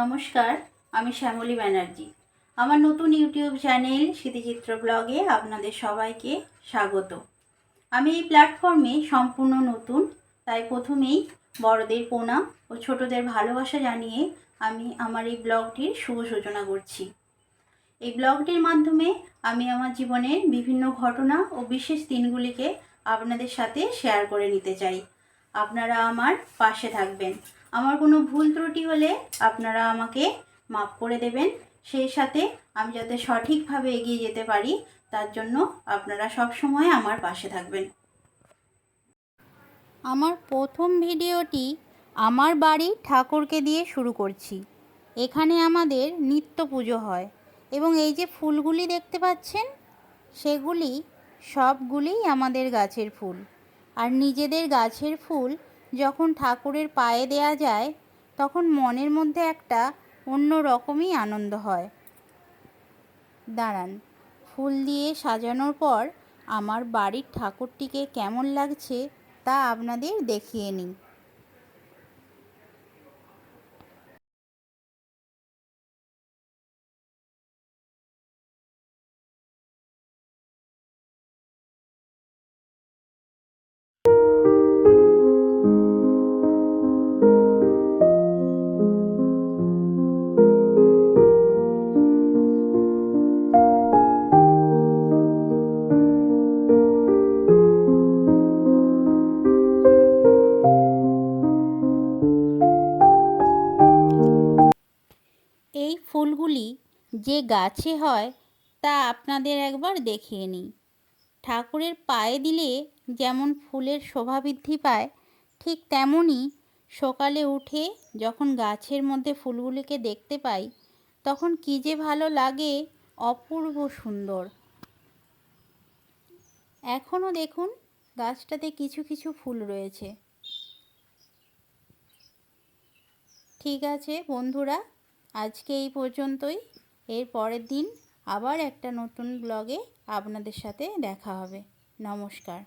নমস্কার, আমি শ্যামলী ব্যানার্জি। আমার নতুন ইউটিউব চ্যানেল স্মৃতিচিত্র ব্লগে আপনাদের সবাইকে স্বাগত। আমি এই প্ল্যাটফর্মে সম্পূর্ণ নতুন, তাই প্রথমেই বড়দের প্রণাম ও ছোটদের ভালোবাসা জানিয়ে আমি আমার এই ব্লগটির শুভ সূচনা করছি। এই ব্লগটির মাধ্যমে আমি আমার জীবনের বিভিন্ন ঘটনা ও বিশেষ দিনগুলিকে আপনাদের সাথে শেয়ার করে নিতে চাই। আপনারা আমার পাশে থাকবেন। আমার কোনো ভুল ত্রুটি হলে আপনারা আমাকে মাফ করে দেবেন। সেই সাথে আমি যাতে সঠিকভাবে এগিয়ে যেতে পারি তার জন্য আপনারা সব সময় আমার পাশে থাকবেন। আমার প্রথম ভিডিওটি আমার বাড়ির ঠাকুরকে দিয়ে শুরু করছি। এখানে আমাদের নিত্য পুজো হয় এবং এই যে ফুলগুলি দেখতে পাচ্ছেন সেগুলি সবগুলিই আমাদের গাছের ফুল। আর নিজেদের গাছের ফুল যখন ঠাকুরের পায়ে দেয়া যায় তখন মনের মধ্যে একটা অন্য রকমই আনন্দ হয়। দাঁড়ান, ফুল দিয়ে সাজানোর পর আমার বাড়ির ঠাকুরটিকে কেমন লাগছে তা আপনাদের দেখিয়ে নিই। এই ফুলগুলি যে গাছে হয় তা আপনাদের একবার দেখিয়ে নিই। ঠাকুরের পায়ে দিলে যেমন ফুলের শোভা বৃদ্ধি পায়, ঠিক তেমনই সকালে উঠে যখন গাছের মধ্যে ফুলগুলিকে দেখতে পাই তখন কী যে ভালো লাগে, অপূর্ব সুন্দর। এখনও দেখুন গাছটাতে কিছু কিছু ফুল রয়েছে। ঠিক আছে বন্ধুরা, আজকে এই পর্যন্তই। এর পরের দিন আবার একটা নতুন ব্লগে আপনাদের সাথে দেখা হবে। নমস্কার।